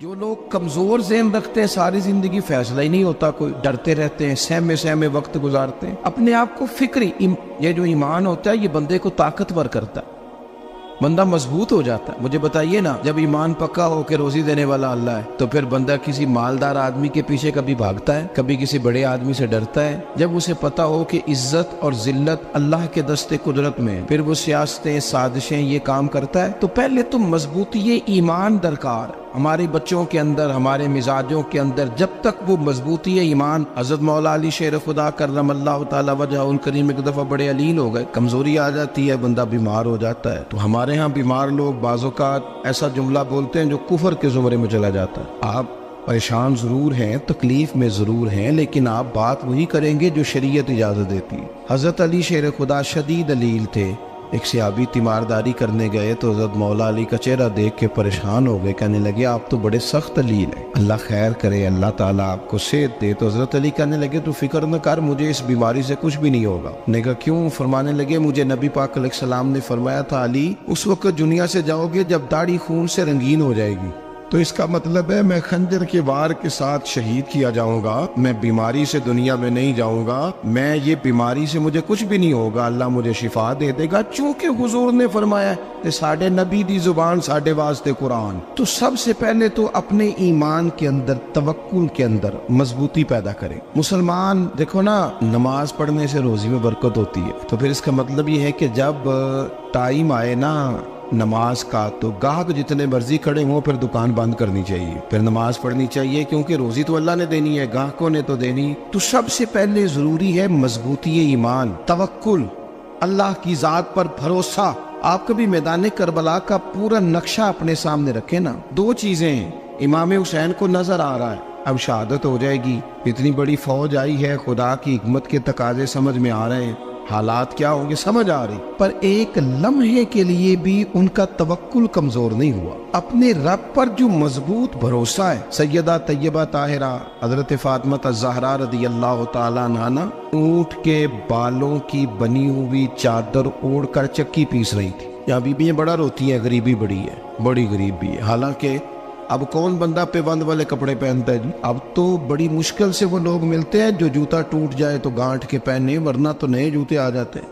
جو لوگ کمزور ذہن رکھتے ہیں ساری زندگی فیصلہ ہی نہیں ہوتا، کوئی ڈرتے رہتے ہیں، سہمے سہمے وقت گزارتے ہیں، اپنے آپ کو فکری یہ جو ایمان ہوتا ہے یہ بندے کو طاقتور کرتا ہے، بندہ مضبوط ہو جاتا ہے۔ مجھے بتائیے نا، جب ایمان پکا ہو کہ روزی دینے والا اللہ ہے تو پھر بندہ کسی مالدار آدمی کے پیچھے کبھی بھاگتا ہے، کبھی کسی بڑے آدمی سے ڈرتا ہے؟ جب اسے پتا ہو کہ عزت اور ذلت اللہ کے دستے قدرت میں ہے، پھر وہ سیاستیں، سازشیں یہ کام کرتا ہے۔ تو پہلے تو مضبوطی ایمان درکار ہے ہمارے بچوں کے اندر، ہمارے مزاجوں کے اندر۔ جب تک وہ مضبوطی ایمان، حضرت مولا علی شیر خدا کرم اللہ تعالی وجہ الکریم ایک دفعہ بڑے علیل ہو گئے، کمزوری آ جاتی ہے، بندہ بیمار ہو جاتا ہے۔ تو ہمارے ہاں بیمار لوگ بعض اوقات ایسا جملہ بولتے ہیں جو کفر کے زمرے میں چلا جاتا ہے۔ آپ پریشان ضرور ہیں، تکلیف میں ضرور ہیں، لیکن آپ بات وہی کریں گے جو شریعت اجازت دیتی ہے۔ حضرت علی شیر خدا شدید علیل تھے، ایک صحابی تیمارداری کرنے گئے تو حضرت مولا علی کا چہرہ دیکھ کے پریشان ہو گئے، کہنے لگے آپ تو بڑے سخت علیل ہیں، اللہ خیر کرے، اللہ تعالیٰ آپ کو صحت دے۔ تو حضرت علی کہنے لگے تو فکر نہ کر، مجھے اس بیماری سے کچھ بھی نہیں ہوگا۔ نے کہا کیوں؟ فرمانے لگے مجھے نبی پاک علیہ السلام نے فرمایا تھا علی اس وقت دنیا سے جاؤ گے جب داڑھی خون سے رنگین ہو جائے گی، تو اس کا مطلب ہے میں خنجر کے وار کے ساتھ شہید کیا جاؤں گا، میں بیماری سے دنیا میں نہیں جاؤں گا، میں یہ بیماری سے مجھے کچھ بھی نہیں ہوگا، اللہ مجھے شفا دے دے گا، چونکہ حضور نے فرمایا کہ ساڈے نبی دی زبان ساڈے واسطے قرآن۔ تو سب سے پہلے تو اپنے ایمان کے اندر، توکل کے اندر مضبوطی پیدا کریں۔ مسلمان دیکھو نا، نماز پڑھنے سے روزی میں برکت ہوتی ہے، تو پھر اس کا مطلب یہ ہے کہ جب ٹائم آئے نا نماز کا تو گاہک جتنے مرضی کھڑے ہوں پھر دکان بند کرنی چاہیے، پھر نماز پڑھنی چاہیے، کیونکہ روزی تو اللہ نے دینی ہے، گاہکوں نے تو دینی۔ تو سب سے پہلے ضروری ہے مضبوطی ایمان، توکل، اللہ کی ذات پر بھروسہ۔ آپ کبھی میدان کربلا کا پورا نقشہ اپنے سامنے رکھیں نا، دو چیزیں ہیں، امام حسین کو نظر آ رہا ہے اب شہادت ہو جائے گی، اتنی بڑی فوج آئی ہے، خدا کی حکمت کے تقاضے سمجھ میں آ رہے ہیں، حالات کیا ہوں گے سمجھ آ رہی، پر ایک لمحے کے لیے بھی ان کا توکل کمزور نہیں ہوا۔ اپنے رب پر جو مضبوط بھروسہ ہے، سیدہ طیبہ طاہرہ حضرت فاطمہ الزہرا رضی اللہ تعالیٰ عنہا اونٹ کے بالوں کی بنی ہوئی چادر اوڑھ کر چکی پیس رہی تھی۔ یہاں بیویاں بڑا روتی ہیں، غریبی بڑی ہے، بڑی غریب بھی ہے، حالانکہ اب کون بندہ پیوند والے کپڑے پہنتا ہے جی؟ اب تو بڑی مشکل سے وہ لوگ ملتے ہیں جو جوتا ٹوٹ جائے تو گانٹھ کے پہنے، ورنہ تو نئے جوتے آ جاتے ہیں۔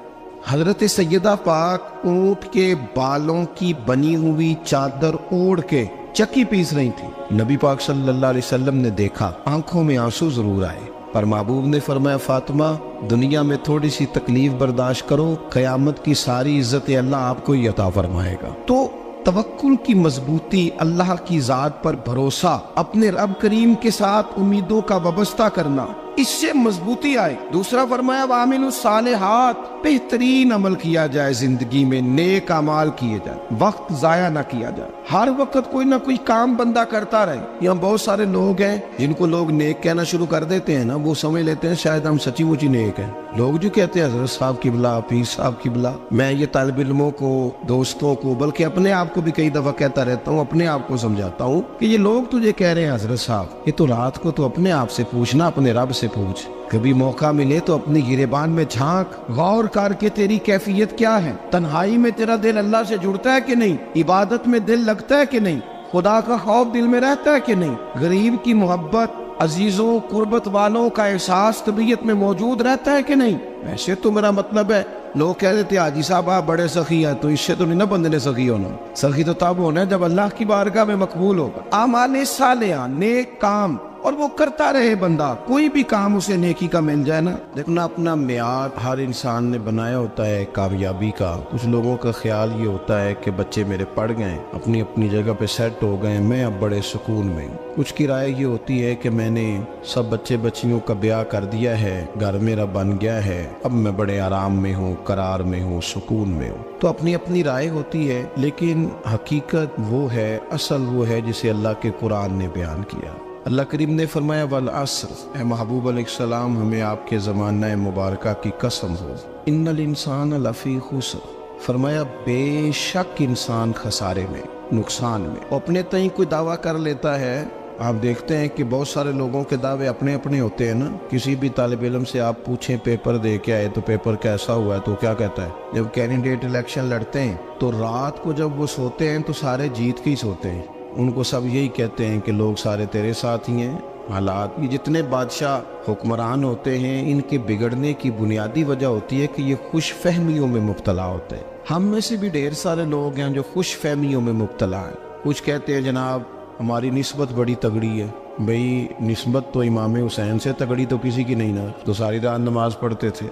حضرت سیدہ پاک اونٹ کے بالوں کی بنی ہوئی چادر اوڑھ کے چکی پیس رہی تھی۔ نبی پاک صلی اللہ علیہ وسلم نے دیکھا، آنکھوں میں آنسو ضرور آئے، پر محبوب نے فرمایا فاطمہ دنیا میں تھوڑی سی تکلیف برداشت کرو، قیامت کی ساری عزت اللہ آپ کو ہی عطا فرمائے گا۔ تو توکل کی مضبوطی، اللہ کی ذات پر بھروسہ، اپنے رب کریم کے ساتھ امیدوں کا وابستہ کرنا، اس سے مضبوطی آئے۔ دوسرا فرمایا وَعَمِلُوا الصَّالِحَاتِ، بہترین عمل کیا جائے زندگی میں، نیک اعمال کیے جائے، وقت ضائع نہ کیا جائے، ہر وقت کوئی نہ کوئی کام بندہ کرتا رہے۔ یہاں بہت سارے لوگ ہیں جن کو لوگ نیک کہنا شروع کر دیتے ہیں نا، وہ سمجھ لیتے ہیں شاید ہم سچی مچی نیک ہیں۔ لوگ جو کہتے ہیں حضرت صاحب کی بلا، پیر صاحب کی بلا، میں یہ طالب علموں کو، دوستوں کو، بلکہ اپنے آپ کو بھی کئی دفعہ کہتا رہتا ہوں، اپنے آپ کو سمجھاتا ہوں کہ یہ لوگ تجھے کہہ رہے ہیں حضرت صاحب، یہ تو رات کو تو اپنے آپ سے پوچھنا، اپنے رب سے پوچھ، کبھی موقع ملے تو اپنی گریبان میں جھانک، غور کر کے تیری کیفیت کیا ہے، تنہائی میں تیرا دل اللہ سے جڑتا ہے کہ نہیں، عبادت میں دل لگتا ہے کہ نہیں، خدا کا خوف دل میں رہتا ہے کہ نہیں، غریب کی محبت، عزیزوں قربت والوں کا احساس طبیعت میں موجود رہتا ہے کہ نہیں۔ ویسے تو میرا مطلب ہے، لوگ کہہ دیتے ہیں حاجی صاحب آپ بڑے سخی ہیں، تو اس سے تو نہیں نا بندے نے سخی ہونا، سخی تو تب ہونا ہے جب اللہ کی بارگاہ میں مقبول ہوگا۔ اعمال صالحہ، نیک کام، اور وہ کرتا رہے بندہ، کوئی بھی کام اسے نیکی کا مل جائے نا۔ دیکھنا اپنا معیار ہر انسان نے بنایا ہوتا ہے کامیابی کا۔ کچھ لوگوں کا خیال یہ ہوتا ہے کہ بچے میرے پڑھ گئے، اپنی اپنی جگہ پہ سیٹ ہو گئے، میں اب بڑے سکون میں ہوں۔ کچھ کی رائے یہ ہوتی ہے کہ میں نے سب بچے بچیوں کا بیاہ کر دیا ہے، گھر میرا بن گیا ہے، اب میں بڑے آرام میں ہوں، قرار میں ہوں، سکون میں ہوں۔ تو اپنی اپنی رائے ہوتی ہے، لیکن حقیقت وہ ہے، اصل وہ ہے جسے اللہ کے قرآن نے بیان کیا۔ اللہ کریم نے فرمایا والعصر، اے محبوب علیہ السلام ہمیں آپ کے زمانہ مبارکہ کی قسم ہو، ان الانسان لفی خسر، فرمایا بے شک انسان خسارے میں، نقصان میں۔ اپنے تئیں کوئی دعویٰ کر لیتا ہے، آپ دیکھتے ہیں کہ بہت سارے لوگوں کے دعوے اپنے اپنے ہوتے ہیں نا۔ کسی بھی طالب علم سے آپ پوچھیں پیپر دے کے آئے تو پیپر کیسا ہوا ہے، تو کیا کہتا ہے؟ جب کینڈیڈیٹ الیکشن لڑتے ہیں تو رات کو جب وہ سوتے ہیں تو سارے جیت کے ہی سوتے ہیں، ان کو سب یہی کہتے ہیں کہ لوگ سارے تیرے ساتھ ہی ہیں. حالات یہ جتنے بادشاہ حکمران ہوتے ہیں ان کے بگڑنے کی بنیادی وجہ ہوتی ہے کہ یہ خوش فہمیوں میں مبتلا ہوتے ہیں. ہم میں سے بھی ڈھیر سارے لوگ ہیں جو خوش فہمیوں میں مبتلا ہیں. کچھ کہتے ہیں جناب ہماری نسبت بڑی تگڑی ہے. بھئی نسبت تو امام حسین سے تگڑی تو کسی کی نہیں نا. تو ساری رات نماز پڑھتے تھے,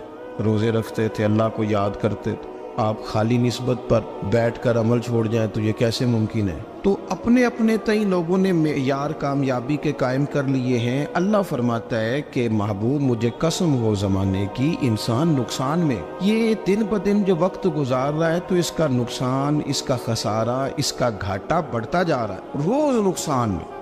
روزے رکھتے تھے, اللہ کو یاد کرتے تھے. آپ خالی نسبت پر بیٹھ کر عمل چھوڑ جائیں تو یہ کیسے ممکن ہے؟ تو اپنے اپنے تئیں لوگوں نے معیار کامیابی کے قائم کر لیے ہیں. اللہ فرماتا ہے کہ محبوب مجھے قسم ہو زمانے کی انسان نقصان میں. یہ دن بدن جو وقت گزار رہا ہے تو اس کا نقصان, اس کا خسارہ, اس کا گھاٹا بڑھتا جا رہا ہے روز نقصان میں.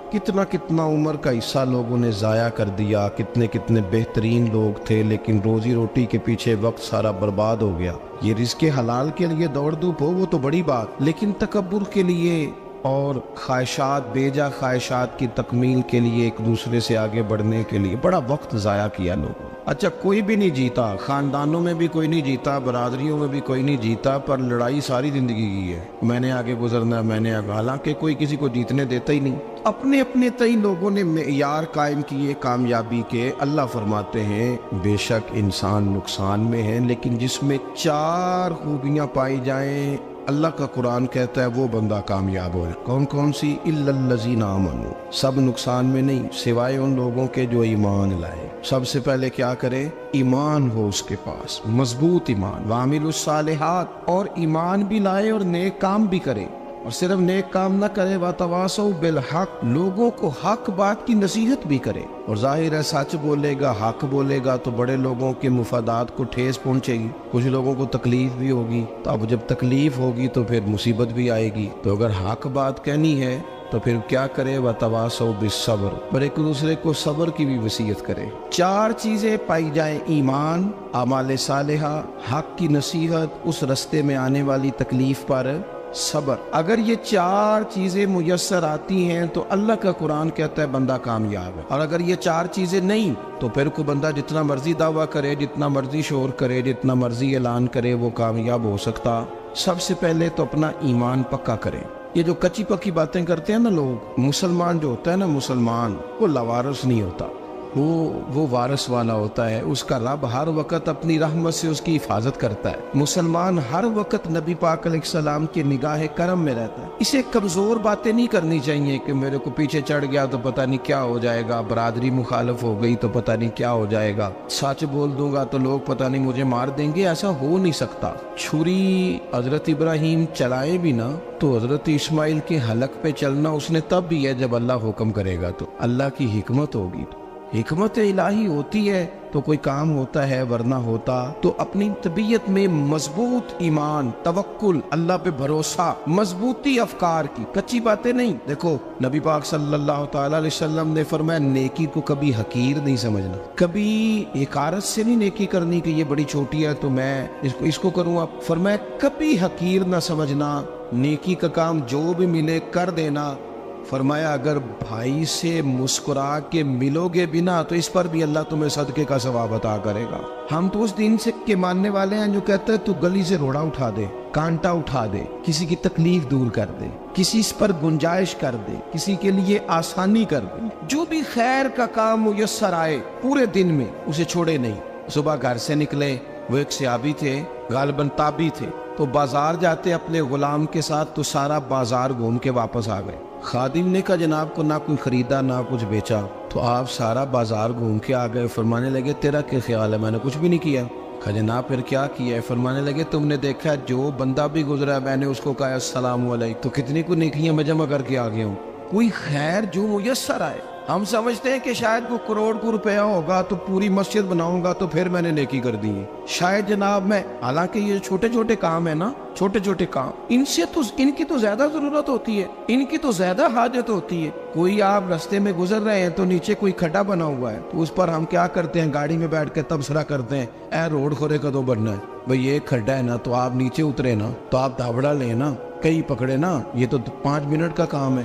کتنا عمر کا حصہ لوگوں نے ضائع کر دیا. کتنے بہترین لوگ تھے لیکن روزی روٹی کے پیچھے وقت سارا برباد ہو گیا. یہ رزق حلال کے لیے دوڑ دھوپ ہو وہ تو بڑی بات, لیکن تکبر کے لیے اور خواہشات, بیجا خواہشات کی تکمیل کے لیے, ایک دوسرے سے آگے بڑھنے کے لیے بڑا وقت ضائع کیا لوگوں. اچھا کوئی بھی نہیں جیتا, خاندانوں میں بھی کوئی نہیں جیتا, برادریوں میں بھی کوئی نہیں جیتا, پر لڑائی ساری زندگی کی ہے. میں نے آگے گزرنا ہے, میں نے آگے, حالانکہ کوئی کسی کو جیتنے دیتا ہی نہیں. اپنے اپنے تئیں لوگوں نے معیار قائم کیے کامیابی کے. اللہ فرماتے ہیں بے شک انسان نقصان میں ہے, لیکن جس میں 4 خوبیاں پائی جائیں اللہ کا قرآن کہتا ہے وہ بندہ کامیاب ہو. کون کون سی؟ الا الذین آمنوا. سب نقصان میں نہیں سوائے ان لوگوں کے جو ایمان لائے. سب سے پہلے کیا کرے؟ ایمان ہو اس کے پاس, مضبوط ایمان. وعملوا الصالحات, اور ایمان بھی لائے اور نیک کام بھی کرے. اور صرف نیک کام نہ کرے, وَتَوَاصَوْا بِالْحَقِّ, لوگوں کو حق بات کی نصیحت بھی کرے. اور ظاہر ہے سچ بولے گا, حق بولے گا تو بڑے لوگوں کے مفادات کو ٹھیس پہنچے گی, کچھ لوگوں کو تکلیف بھی ہوگی. تو اب جب تکلیف ہوگی تو پھر مصیبت بھی آئے گی. تو اگر حق بات کہنی ہے تو پھر کیا کرے؟ وَتَوَاصَوْا بِالصَّبْرِ, پر ایک دوسرے کو صبر کی بھی وصیت کرے. 4 چیزیں پائی جائیں, ایمان, اعمال صالحہ, حق کی نصیحت, اس رستے میں آنے والی تکلیف پر صبر. اگر یہ 4 چیزیں میسر آتی ہیں تو اللہ کا قرآن کہتا ہے بندہ کامیاب ہے. اور اگر یہ 4 چیزیں نہیں تو پھر کوئی بندہ جتنا مرضی دعویٰ کرے, جتنا مرضی شور کرے, جتنا مرضی اعلان کرے, وہ کامیاب ہو سکتا. سب سے پہلے تو اپنا ایمان پکا کرے. یہ جو کچی پکی باتیں کرتے ہیں نا لوگ, مسلمان جو ہوتا ہے نا, مسلمان وہ لاوارث نہیں ہوتا, وہ وارث والا ہوتا ہے. اس کا رب ہر وقت اپنی رحمت سے اس کی حفاظت کرتا ہے. مسلمان ہر وقت نبی پاک علیہ السلام کے نگاہ کرم میں رہتا ہے. اسے کمزور باتیں نہیں کرنی چاہیے کہ میرے کو پیچھے چڑھ گیا تو پتہ نہیں کیا ہو جائے گا, برادری مخالف ہو گئی تو پتہ نہیں کیا ہو جائے گا, سچ بول دوں گا تو لوگ پتہ نہیں مجھے مار دیں گے. ایسا ہو نہیں سکتا. چھری حضرت ابراہیم چلائے بھی نا تو حضرت اسماعیل کے حلق پہ چلنا اس نے تب بھی ہے جب اللہ حکم کرے گا. تو اللہ کی حکمت ہوگی, حکمت الہی ہوتی ہے تو کوئی کام ہوتا ہے, ورنہ ہوتا. تو اپنی طبیعت میں مضبوط ایمان, توکل, اللہ پہ بھروسہ, مضبوطی افکار کی, کچی باتیں نہیں. دیکھو نبی پاک صلی اللہ تعالی علیہ وسلم نے فرمایا نیکی کو کبھی حقیر نہیں سمجھنا, کبھی حقارت سے نہیں نیکی کرنی کہ یہ بڑی چھوٹی ہے تو میں اس کو کروں. اب فرمایا کبھی حقیر نہ سمجھنا, نیکی کا کام جو بھی ملے کر دینا. فرمایا اگر بھائی سے مسکرا کے ملو گے بنا تو اس پر بھی اللہ تمہیں صدقے کا ثواب عطا کرے گا. ہم تو اس دین سے کے ماننے والے ہیں جو کہتے ہیں تو گلی سے روڑا اٹھا دے, کانٹا اٹھا دے, کسی کی تکلیف دور کر دے, کسی اس پر گنجائش کر دے, کسی کے لیے آسانی کر دے. جو بھی خیر کا کام میسر آئے پورے دن میں اسے چھوڑے نہیں. صبح گھر سے نکلے, وہ ایک صحابی تھے, غالباً تابعی تھے, تو بازار جاتے اپنے غلام کے ساتھ تو سارا بازار گھوم کے واپس آ گئے. خادم نے کہا جناب کو نہ کوئی خریدا نہ کچھ بیچا. تو آپ سارا بازار گھوم کے آ گئے. فرمانے لگے تیرا کیا خیال ہے؟ میں نے کچھ بھی نہیں کیا. کہا جناب پھر کیا کیا ہے؟ فرمانے لگے تم نے دیکھا جو بندہ بھی گزرا میں نے اس کو کہا السلام علیکم, تو کتنی کو نیکیاں میں جمع کر کے آ گیا ہوں. کوئی خیر جو میسر آئے. ہم سمجھتے ہیں کہ شاید کوئی کروڑ کو روپیہ ہوگا تو پوری مسجد بناؤں گا تو پھر میں نے نیکی کر دی ہے. شاید جناب میں, حالانکہ یہ چھوٹے چھوٹے کام ہے نا, چھوٹے چھوٹے کام, ان کی تو زیادہ ضرورت ہوتی ہے, ان کی تو زیادہ حاجت ہوتی ہے. کوئی آپ رستے میں گزر رہے ہیں تو نیچے کوئی کھڈا بنا ہوا ہے تو اس پر ہم کیا کرتے ہیں, گاڑی میں بیٹھ کے تبصرہ کرتے ہیں اے روڈ کھورے کدو بننا ہے. بھئی یہ کھڈا ہے نا تو آپ نیچے اترے نا, تو آپ دھابڑا لیں نا, کئی پکڑے نا, یہ تو 5 منٹ کا کام ہے.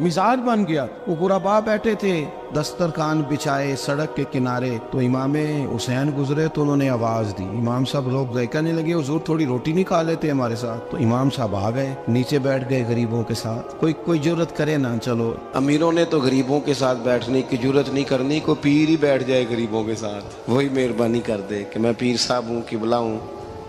مزاج بن گیا. وہ غربا بیٹھے تھے دسترخوان بچھائے سڑک کے کنارے, تو امام حسین گزرے تو انہوں نے آواز دی. امام صاحب لوگ ذائقہ نہیں لگے, حضور تھوڑی روٹی نہیں کھا لیتے ہمارے ساتھ؟ تو امام صاحب آ گئے, نیچے بیٹھ گئے غریبوں کے ساتھ. کوئی جرت کرے نا, چلو امیروں نے تو غریبوں کے ساتھ بیٹھنے کی جرت نہیں کرنی, کوئی پیر ہی بیٹھ جائے غریبوں کے ساتھ, وہی مہربانی کر دے کہ میں پیر صاحب ہوں, قبلہ ہوں,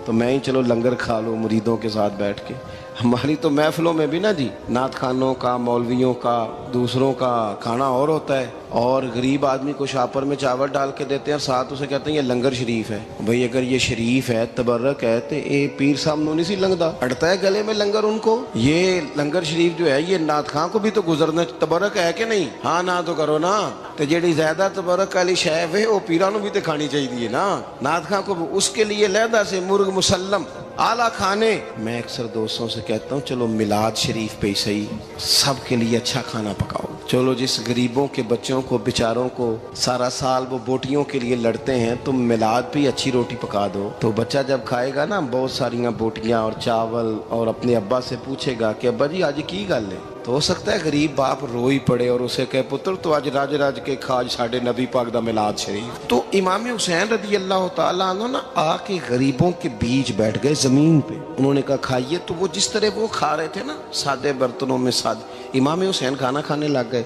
تو میں ہی چلو لنگر کھا لوں مریدوں کے ساتھ بیٹھ کے. ہماری تو محفلوں میں بھی نا جی, نعت خانوں کا, مولویوں کا, دوسروں کا کھانا اور ہوتا ہے, اور غریب آدمی کو شاپر میں چاول ڈال کے دیتے ہیں, ساتھ اسے کہتے ہیں یہ لنگر شریف ہے. بھئی اگر یہ شریف ہے, تبرک ہے, تو اے پیر صاحب نو نہیں سی لنگدا, اڑتا ہے گلے میں لنگر ان کو. یہ لنگر شریف جو ہے یہ نعت خاں کو بھی تو گزرنا, تبرک ہے کہ نہیں؟ ہاں نہ تو کرو نا, تو جیڑی زیادہ تبرک والی شے ہے وہ پیراں نو بھی تو کھانی چاہیے نا. نعت خاں کو اس کے لیے لہدا سے مرغ مسلم اعلیٰ کھانے. میں اکثر دوستوں سے کہتا ہوں چلو میلاد شریف پہ صحیح سب کے لیے اچھا کھانا پکاؤ. چلو جس غریبوں کے بچوں کو بیچاروں کو سارا سال وہ بوٹیوں کے لیے لڑتے ہیں, تم میلاد پہ اچھی روٹی پکا دو, تو بچہ جب کھائے گا نا بہت ساریاں بوٹیاں اور چاول, اور اپنے ابا سے پوچھے گا کہ ابا جی آج کی گل ہے, تو ہو سکتا ہے غریب باپ روئی پڑے اور اسے کہے پتر تو آج راج راج کے کھاج ساڑھے نبی پاک دا میلاد شریف. تو امام حسین رضی اللہ تعالیٰ عنہ نا آ کے غریبوں کے بیچ بیٹھ گئے زمین پہ. انہوں نے کہا کھائیے, تو وہ جس طرح وہ کھا رہے تھے نا سادے برتنوں میں امام حسین کھانا کھانے لگ گئے.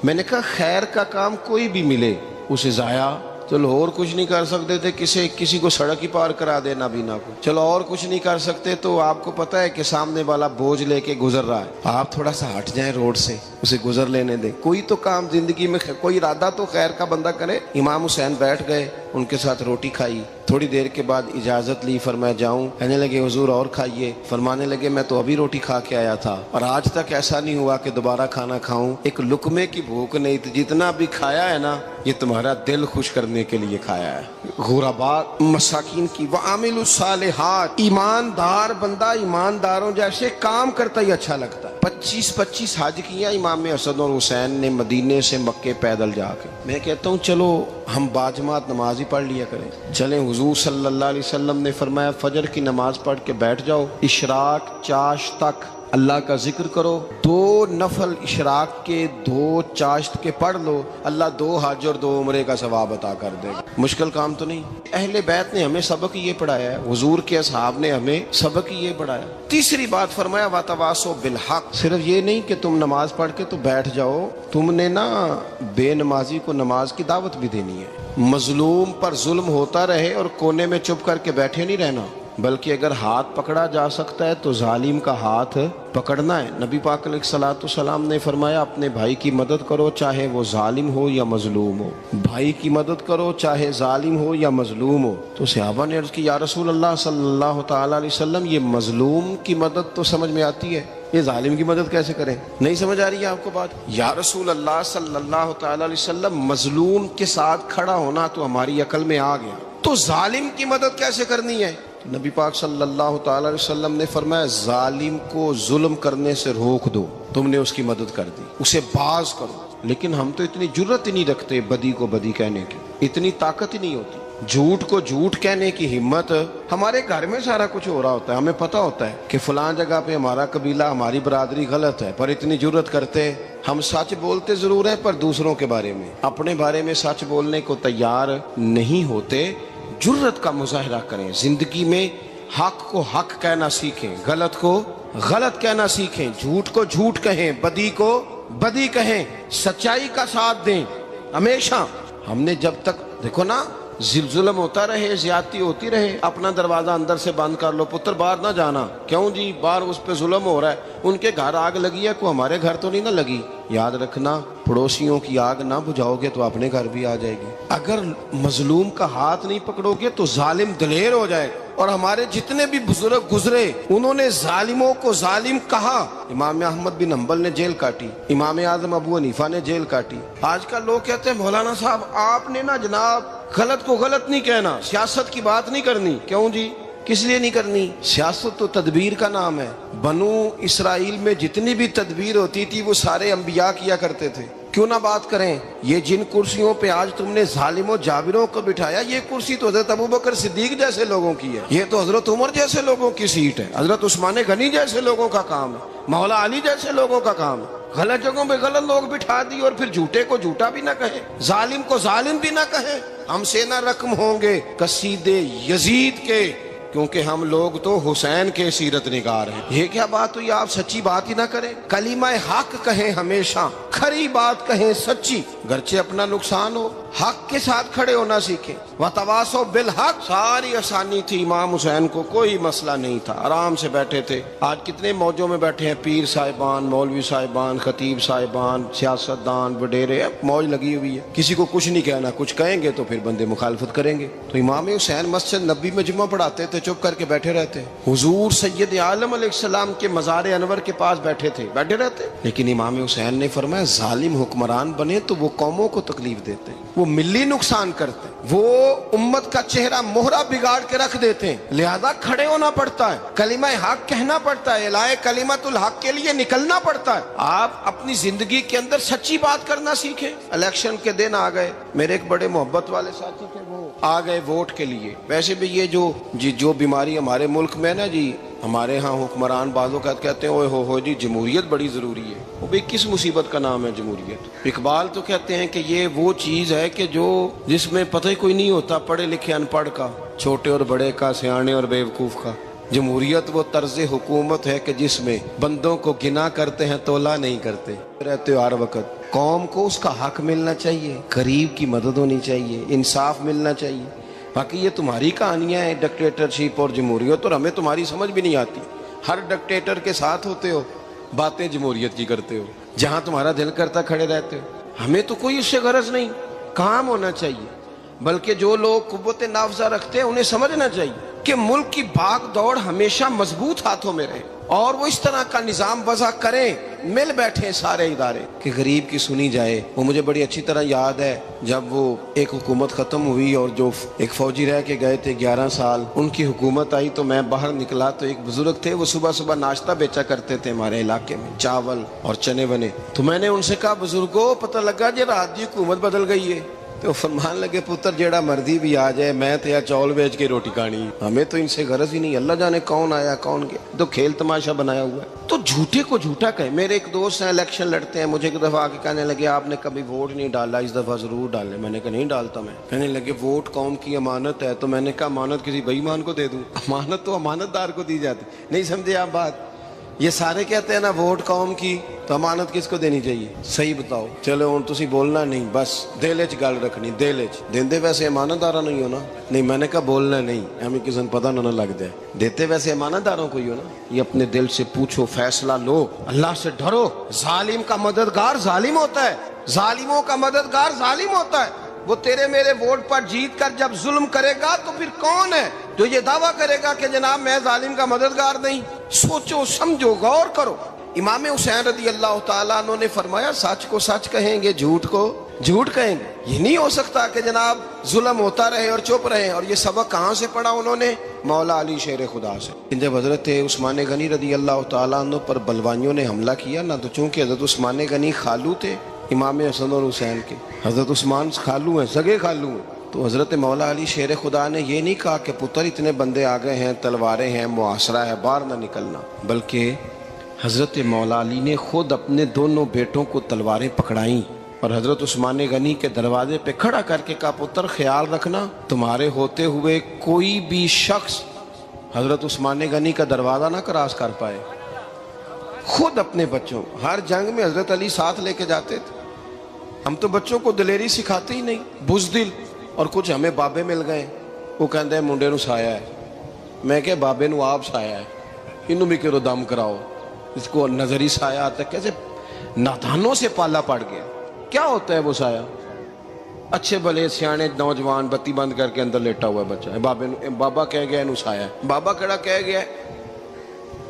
میں نے کہا خیر کا کام کوئی بھی ملے اسے ضائع, چلو اور کچھ نہیں کر سکتے تھے, کسی کو سڑک ہی پار کرا دے نابینا کو, چلو اور کچھ نہیں کر سکتے, تو آپ کو پتا ہے کہ سامنے والا بوجھ لے کے گزر رہا ہے, آپ تھوڑا سا ہٹ جائیں روڈ سے, اسے گزر لینے دیں. کوئی تو کام زندگی میں, کوئی ارادہ تو خیر کا بندہ کرے. امام حسین بیٹھ گئے, ان کے ساتھ روٹی کھائی. تھوڑی دیر کے بعد اجازت لی, فرمایا جاؤں؟ کہنے لگے حضور اور کھائیے. فرمانے لگے میں تو ابھی روٹی کھا کے آیا تھا اور آج تک ایسا نہیں ہوا کہ دوبارہ کھانا کھاؤں. ایک لقمے کی بھوک نہیں تھی, جتنا بھی کھایا ہے نا یہ تمہارا دل خوش کرنے کے لیے کھایا ہے. غرباء مساکین کی وعامل الصالحات, ایماندار بندہ ایمانداروں جیسے کام کرتا ہی اچھا لگتا ہے. 25 حج کیا امام حسن اور حسین نے مدینے سے مکے پیدل جا کے. میں کہتا ہوں چلو ہم باجماعت نماز ہی پڑھ لیا کریں. چلیں, حضور صلی اللہ علیہ وسلم نے فرمایا فجر کی نماز پڑھ کے بیٹھ جاؤ, اشراق چاشت تک اللہ کا ذکر کرو, 2 نفل اشراق کے 2 چاشت کے پڑھ لو, اللہ 2 حج اور 2 عمرے کا ثواب عطا کر دے گا. مشکل کام تو نہیں. اہل بیت نے ہمیں سبق یہ پڑھایا ہے, حضور کے اصحاب نے ہمیں سبق یہ پڑھایا. تیسری بات فرمایا وتواصوا بالحق, صرف یہ نہیں کہ تم نماز پڑھ کے تو بیٹھ جاؤ, تم نے نا بے نمازی کو نماز کی دعوت بھی دینی ہے. مظلوم پر ظلم ہوتا رہے اور کونے میں چپ کر کے بیٹھے نہیں رہنا, بلکہ اگر ہاتھ پکڑا جا سکتا ہے تو ظالم کا ہاتھ پکڑنا ہے. نبی پاک علیہ الصلوۃ والسلام نے فرمایا اپنے بھائی کی مدد کرو چاہے وہ ظالم ہو یا مظلوم ہو, بھائی کی مدد کرو چاہے ظالم ہو یا مظلوم ہو. تو صحابہ نے عرض کی یا رسول اللہ صلی اللہ تعالی علیہ وسلم یہ مظلوم کی مدد تو سمجھ میں آتی ہے, یہ ظالم کی مدد کیسے کریں؟ نہیں سمجھ آ رہی ہے آپ کو بات؟ یا رسول اللہ صلی اللہ تعالی علیہ وسلم مظلوم کے ساتھ کھڑا ہونا تو ہماری عقل میں آ گیا, تو ظالم کی مدد کیسے کرنی ہے؟ نبی پاک صلی اللہ تعالی علیہ وسلم نے فرمایا ظالم کو ظلم کرنے سے روک دو, تم نے اس کی مدد کر دی, اسے باز کرو. لیکن ہم تو اتنی جرت ہی نہیں رکھتے بدی کو بدی کہنے کی, اتنی طاقت ہی نہیں ہوتی. جھوٹ کو جھوٹ کہنے کی ہمت, ہمارے گھر میں سارا کچھ ہو رہا ہوتا ہے, ہمیں پتہ ہوتا ہے کہ فلاں جگہ پہ ہمارا قبیلہ ہماری برادری غلط ہے, پر اتنی جرت کرتے. ہم سچ بولتے ضرور ہیں پر دوسروں کے بارے میں, اپنے بارے میں سچ بولنے کو تیار نہیں ہوتے. جرت کا مظاہرہ کریں زندگی میں, حق کو حق کہنا سیکھیں, غلط کو غلط کہنا سیکھیں, جھوٹ کو جھوٹ کہیں, بدی کو بدی کہیں, سچائی کا ساتھ دیں ہمیشہ. ہم نے جب تک دیکھو نا ظلم ہوتا رہے, زیادتی ہوتی رہے, اپنا دروازہ اندر سے بند کر لو, پتر باہر نہ جانا. کیوں جی؟ باہر اس پہ ظلم ہو رہا ہے, ان کے گھر آگ لگی ہے, کوئی ہمارے گھر تو نہیں نہ لگی. یاد رکھنا پڑوسیوں کی آگ نہ بجھاؤ گے تو اپنے گھر بھی آ جائے گی. اگر مظلوم کا ہاتھ نہیں پکڑو گے تو ظالم دلیر ہو جائے. اور ہمارے جتنے بھی بزرگ گزرے انہوں نے ظالموں کو ظالم کہا. امام احمد بن حنبل نے جیل کاٹی, امام اعظم ابو حنیفہ نے جیل کاٹی. آج کل لوگ کہتے ہیں مولانا صاحب آپ نے نا جناب غلط کو غلط نہیں کہنا, سیاست کی بات نہیں کرنی. کیوں جی؟ کس لیے نہیں کرنی؟ سیاست تو تدبیر کا نام ہے. بنو اسرائیل میں جتنی بھی تدبیر ہوتی تھی وہ سارے انبیاء کیا کرتے تھے. کیوں نہ بات کریں؟ یہ جن کرسیوں پہ آج تم نے ظالموں جابروں کو بٹھایا، یہ کرسی تو حضرت ابوبکر صدیق جیسے لوگوں کی ہے، یہ تو حضرت عمر جیسے لوگوں کی سیٹ ہے، حضرت عثمان غنی جیسے لوگوں کا کام ہے، مولا علی جیسے لوگوں کا کام ہے۔ غلط جگہوں پہ غلط لوگ بٹھا دی اور پھر جھوٹے کو جھوٹا بھی نہ کہیں، ظالم کو ظالم بھی نہ کہیں۔ ہم سے نہ رقم ہوں گے قصیدے یزید کے، کیونکہ ہم لوگ تو حسین کے سیرت نگار ہیں۔ یہ کیا بات ہوئی؟ آپ سچی بات ہی نہ کریں، کلمہ حق کہیں، ہمیشہ کھری بات کہیں، سچی، گرچہ اپنا نقصان ہو، حق کے ساتھ کھڑے ہونا سیکھیں۔ وتواصوا بالحق، ساری آسانی تھی، امام حسین کو کوئی مسئلہ نہیں تھا، آرام سے بیٹھے تھے۔ آج کتنے موجوں میں بیٹھے ہیں، پیر صاحبان، مولوی صاحبان، خطیب صاحبان، سیاستدان، وڈیرے، موج لگی ہوئی ہے، کسی کو کچھ نہیں کہنا، کچھ کہیں گے تو پھر بندے مخالفت کریں گے۔ تو امام حسین مسجد نبی میں جمعہ پڑھاتے تھے، چپ کر کے بیٹھے رہتے، حضور سید عالم علیہ السلام کے مزار انور کے پاس بیٹھے تھے، بیٹھے رہتے۔ لیکن امام حسین نے فرمایا ظالم حکمران بنے تو وہ قوموں کو تکلیف دیتے ہیں، وہ ملی نقصان کرتے ہیں، وہ امت کا چہرہ مہرہ بگاڑ کے رکھ دیتے ہیں، لہذا کھڑے ہونا پڑتا ہے، کلمہ حق کہنا پڑتا ہے، الہ کلمت الحق کے لیے نکلنا پڑتا ہے۔ آپ اپنی زندگی کے اندر سچی بات کرنا سیکھیں۔ الیکشن کے دن آ گئے، میرے ایک بڑے محبت والے ساتھی تھے، وہ آ گئے ووٹ کے لیے۔ ویسے بھی یہ جو بیماری ہمارے ملک میں نا جی، ہمارے ہاں حکمران بعض اوقات کہتے ہیں اوے ہو جی جمہوریت بڑی ضروری ہے۔ وہ بھی کس مصیبت کا نام ہے جمہوریت؟ اقبال تو کہتے ہیں کہ یہ وہ چیز ہے کہ جس میں پتہ ہی کوئی نہیں ہوتا، پڑھے لکھے ان پڑھ کا، چھوٹے اور بڑے کا، سیانے اور بیوقوف کا۔ جمہوریت وہ طرز حکومت ہے کہ جس میں بندوں کو گنا کرتے ہیں، تولا نہیں کرتے رہتے ہو ہر وقت۔ قوم کو اس کا حق ملنا چاہیے، غریب کی مدد ہونی چاہیے، انصاف ملنا چاہیے۔ باقی یہ تمہاری کہانیاں ہیں ڈکٹیٹرشپ اور جمہوریت، اور ہمیں تمہاری سمجھ بھی نہیں آتی۔ ہر ڈکٹیٹر کے ساتھ ہوتے ہو، باتیں جمہوریت کی کرتے ہو، جہاں تمہارا دل کرتا کھڑے رہتے ہو۔ ہمیں تو کوئی اس سے غرض نہیں، کام ہونا چاہیے۔ بلکہ جو لوگ قوت نافذہ رکھتے ہیں انہیں سمجھنا چاہیے کہ ملک کی بھاگ دوڑ ہمیشہ مضبوط ہاتھوں میں رہے، اور وہ اس طرح کا نظام وضع کریں، مل بیٹھے سارے ادارے کہ غریب کی سنی جائے۔ وہ مجھے بڑی اچھی طرح یاد ہے جب وہ ایک حکومت ختم ہوئی اور جو ایک فوجی رہ کے گئے تھے 11 سال، ان کی حکومت آئی تو میں باہر نکلا تو ایک بزرگ تھے، وہ صبح صبح ناشتہ بیچا کرتے تھے ہمارے علاقے میں، چاول اور چنے بنے۔ تو میں نے ان سے کہا بزرگوں پتہ لگا جی رات دی حکومت بدل گئی ہے۔ تو فرمان لگے پتر جیڑا مرضی بھی آ جائے، میں تو یا چاول بیچ کے روٹی کھانی، ہمیں تو ان سے غرض ہی نہیں، اللہ جانے کون آیا کون گیا، تو کھیل تماشا بنایا ہوا ہے۔ تو جھوٹے کو جھوٹا کہیں۔ میرے ایک دوست ہیں الیکشن لڑتے ہیں، مجھے ایک دفعہ آ کے کہنے لگے آپ نے کبھی ووٹ نہیں ڈالا، اس دفعہ ضرور ڈالیں۔ میں نے کہا نہیں ڈالتا میں۔ کہنے لگے ووٹ قوم کی امانت ہے، تو میں نے کہا امانت کسی بے ایمان کو دے دوں؟ امانت تو امانت دار کو دی جاتی۔ نہیں سمجھے آپ بات؟ یہ سارے کہتے ہیں نا ووٹ قوم کی، تو امانت کس کو دینی چاہیے؟ صحیح بتاؤ۔ چلو ہوں تسی بولنا نہیں، بس دل وچ گل رکھنی، دل وچ دیندے ویسے امانت دارا نہیں ہونا۔ نہیں میں نے کہا بولنا نہیں، ہمیں کسی کو پتہ نہ لگ جائے، دیتے ویسے امانت داروں کو ہی ہو نا۔ یہ اپنے دل سے پوچھو، فیصلہ لو، اللہ سے ڈرو۔ ظالم کا مددگار ظالم ہوتا ہے، ظالموں کا مددگار ظالم ہوتا ہے۔ وہ تیرے میرے ووٹ پر جیت کر جب ظلم کرے گا تو پھر کون ہے جو یہ دعویٰ کرے گا کہ جناب میں ظالم کا مددگار نہیں؟ سوچو سمجھو، غور کرو۔ امام حسین رضی اللہ تعالیٰ عنہ نے فرمایا سچ کو سچ کہیں گے، جھوٹ کو جھوٹ کہیں گے۔ یہ نہیں ہو سکتا کہ جناب ظلم ہوتا رہے اور چپ رہے۔ اور یہ سبق کہاں سے پڑھا انہوں نے؟ مولا علی شیر خدا سے۔ جب حضرت عثمان غنی رضی اللہ تعالیٰ عنہ پر بلوائیوں نے حملہ کیا نا، تو چونکہ حضرت عثمان غنی خالو تھے امام حسن اور حسین کے، حضرت عثمان خالو ہیں، سگے خالو ہیں، تو حضرت مولا علی شیر خدا نے یہ نہیں کہا کہ پتر اتنے بندے آ گئے ہیں، تلواریں ہیں، محاصرہ ہے، باہر نہ نکلنا، بلکہ حضرت مولا علی نے خود اپنے دونوں بیٹوں کو تلواریں پکڑائیں اور حضرت عثمان غنی کے دروازے پہ کھڑا کر کے کہا پتر خیال رکھنا تمہارے ہوتے ہوئے کوئی بھی شخص حضرت عثمان غنی کا دروازہ نہ کراس کر پائے۔ خود اپنے بچوں، ہر جنگ میں حضرت علی ساتھ لے کے جاتے تھے۔ ہم تو بچوں کو دلیری سکھاتے ہی نہیں، بزدل۔ اور کچھ ہمیں بابے مل گئے، وہ کہتے ہیں منڈے نو سایا ہے، میں کہ بابے نو آپ سایا ہے، انہوں بھی کرو دم کراؤ، اس کو نظری سایہ آتا ہے۔ کیسے نادانوں سے پالا پڑ گیا۔ کیا ہوتا ہے وہ سایہ؟ اچھے بھلے سیانے نوجوان بتی بند کر کے اندر لیٹا ہوا ہے بچہ، بابا کہہ گیا انہوں سایا ہے۔ بابا کہڑا کہہ گیا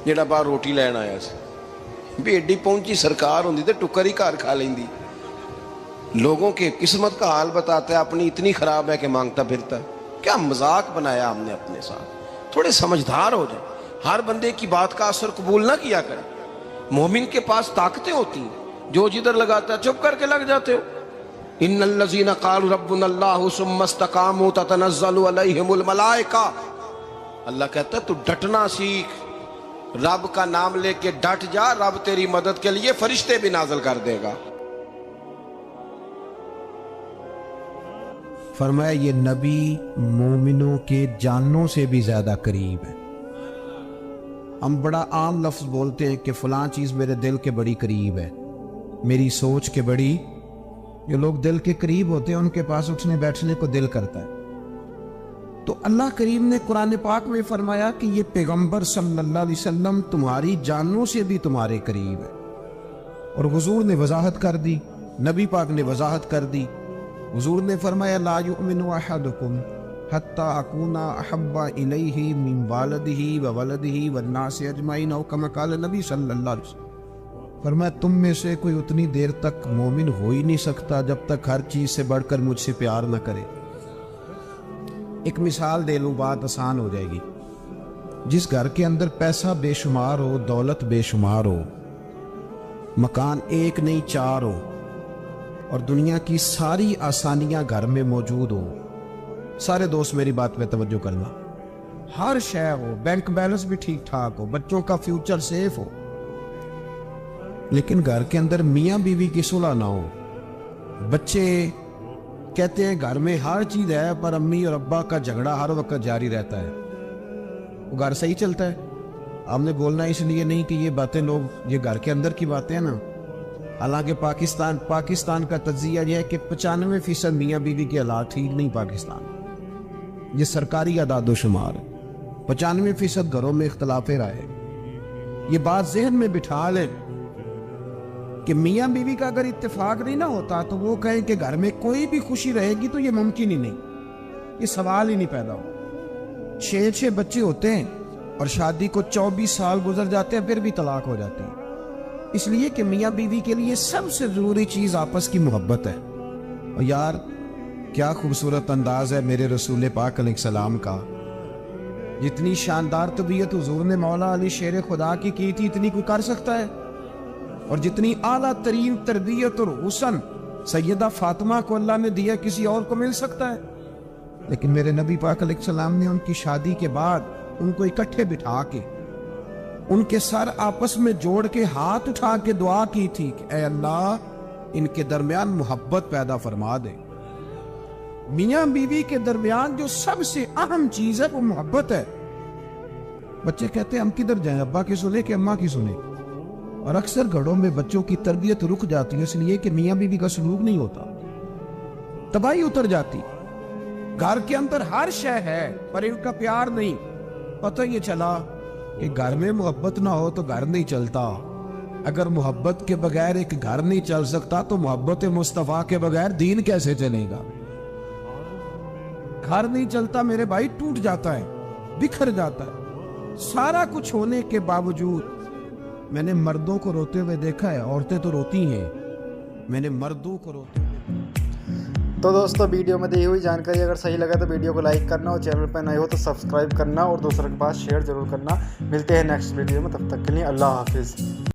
جڑا باہر روٹی لین آیا سی، بھی ایڈی پہنچی سرکار ہوندی تے ٹکر ہی گھر کھا لیندی۔ لوگوں کے قسمت کا حال بتاتا ہے، اپنی اتنی خراب ہے کہ مانگتا پھرتا ہے۔ کیا مذاق بنایا ہم نے اپنے ساتھ۔ تھوڑے سمجھدار ہو جائیں، ہر بندے کی بات کا اثر قبول نہ کیا کریں۔ مومن کے پاس طاقتیں ہوتی ہیں، جو جدھر لگاتا ہے چپ کر کے لگ جاتے ہو. ان الذین قالوا ربنا اللہ ثم استقاموا تتنزل علیہم الملائکہ. اللہ کہتا ہے تو ڈٹنا سیکھ, رب کا نام لے کے ڈٹ جا, رب تیری مدد کے لیے فرشتے بھی نازل کر دے گا. فرمایا یہ نبی مومنوں کے جانوں سے بھی زیادہ قریب ہے. ہم بڑا عام لفظ بولتے ہیں کہ فلاں چیز میرے دل کے بڑی قریب ہے, میری سوچ کے بڑی. جو لوگ دل کے قریب ہوتے ہیں ان کے پاس اٹھنے بیٹھنے کو دل کرتا ہے. تو اللہ کریم نے قرآن پاک میں فرمایا کہ یہ پیغمبر صلی اللہ علیہ وسلم تمہاری جانوں سے بھی تمہارے قریب ہے. اور حضور نے وضاحت کر دی, نبی پاک نے وضاحت کر دی. حضور نے فرمایا لا یؤمن احدکم حتی اکون احب الیہ من والدہ وولدہ والناس اجمعین او کما قال نبی صلی اللہ علیہ وسلم. فرمایا تم میں سے کوئی اتنی دیر تک مومن ہو ہی نہیں سکتا جب تک ہر چیز سے بڑھ کر مجھ سے پیار نہ کرے. ایک مثال دے لوں, بات آسان ہو جائے گی. جس گھر کے اندر پیسہ بے شمار ہو, دولت بے شمار ہو, مکان ایک نہیں چار ہو, اور دنیا کی ساری آسانیاں گھر میں موجود ہو, سارے دوست میری بات پہ توجہ کرنا, ہر شے ہو, بینک بیلنس بھی ٹھیک ٹھاک ہو, بچوں کا فیوچر سیف ہو, لیکن گھر کے اندر میاں بیوی کی صلح نہ ہو. بچے کہتے ہیں گھر میں ہر چیز ہے پر امی اور ابا کا جھگڑا ہر وقت جاری رہتا ہے. وہ گھر صحیح چلتا ہے؟ ہم نے بولنا اس لیے نہیں کہ یہ باتیں لوگ, یہ گھر کے اندر کی باتیں ہیں نا. حالانکہ پاکستان کا تجزیہ یہ ہے کہ 95% میاں بیوی کے حالات ٹھیک نہیں. پاکستان یہ سرکاری اعداد و شمار ہے. 95% گھروں میں اختلاف رائے. یہ بات ذہن میں بٹھا لیں کہ میاں بیوی کا اگر اتفاق نہیں نہ ہوتا تو وہ کہیں کہ گھر میں کوئی بھی خوشی رہے گی تو یہ ممکن ہی نہیں, یہ سوال ہی نہیں پیدا ہو. 6 بچے ہوتے ہیں اور شادی کو 24 سال گزر جاتے ہیں پھر بھی طلاق ہو جاتی ہے. اس لیے کہ میاں بیوی کے لیے سب سے ضروری چیز آپس کی محبت ہے. اور یار کیا خوبصورت انداز ہے میرے رسول پاک علیہ السلام کا. جتنی شاندار طبیعت حضور نے مولا علی شیر خدا کی تھی اتنی کوئی کر سکتا ہے؟ اور جتنی اعلیٰ ترین تربیت اور حسن سیدہ فاطمہ کو اللہ نے دیا کسی اور کو مل سکتا ہے؟ لیکن میرے نبی پاک علیہ السلام نے ان کی شادی کے بعد ان کو اکٹھے بٹھا کے ان کے سر آپس میں جوڑ کے ہاتھ اٹھا کے دعا کی تھی کہ اے اللہ ان کے درمیان محبت پیدا فرما دے. میاں بیوی کے درمیان جو سب سے اہم چیز ہے وہ محبت ہے. بچے کہتے ہیں ہم کدھر جائیں, ابا کی سنے کہ اماں کی سنے؟ اور اکثر گھروں میں بچوں کی تربیت رک جاتی ہے اس لیے کہ میاں بیوی کا سلوک نہیں ہوتا, تباہی اتر جاتی. گھر کے اندر ہر شے ہے پر ان کا پیار نہیں. پتہ یہ چلا کہ گھر میں محبت نہ ہو تو گھر نہیں چلتا. اگر محبت کے بغیر ایک گھر نہیں چل سکتا تو محبت مصطفیٰ کے بغیر دین کیسے چلے گا؟ گھر نہیں چلتا میرے بھائی, ٹوٹ جاتا ہے, بکھر جاتا ہے. سارا کچھ ہونے کے باوجود میں نے مردوں کو روتے ہوئے دیکھا ہے, عورتیں تو روتی ہیں, میں نے مردوں کو روتے ہوئے. تو دوستو ویڈیو میں دی ہوئی جانکاری اگر صحیح لگا تو ویڈیو کو لائک کرنا, اور چینل پہ نئے ہو تو سبسکرائب کرنا, اور دوسروں کے پاس شیئر ضرور کرنا. ملتے ہیں نیکسٹ ویڈیو میں, تب تک کے لیے اللہ حافظ.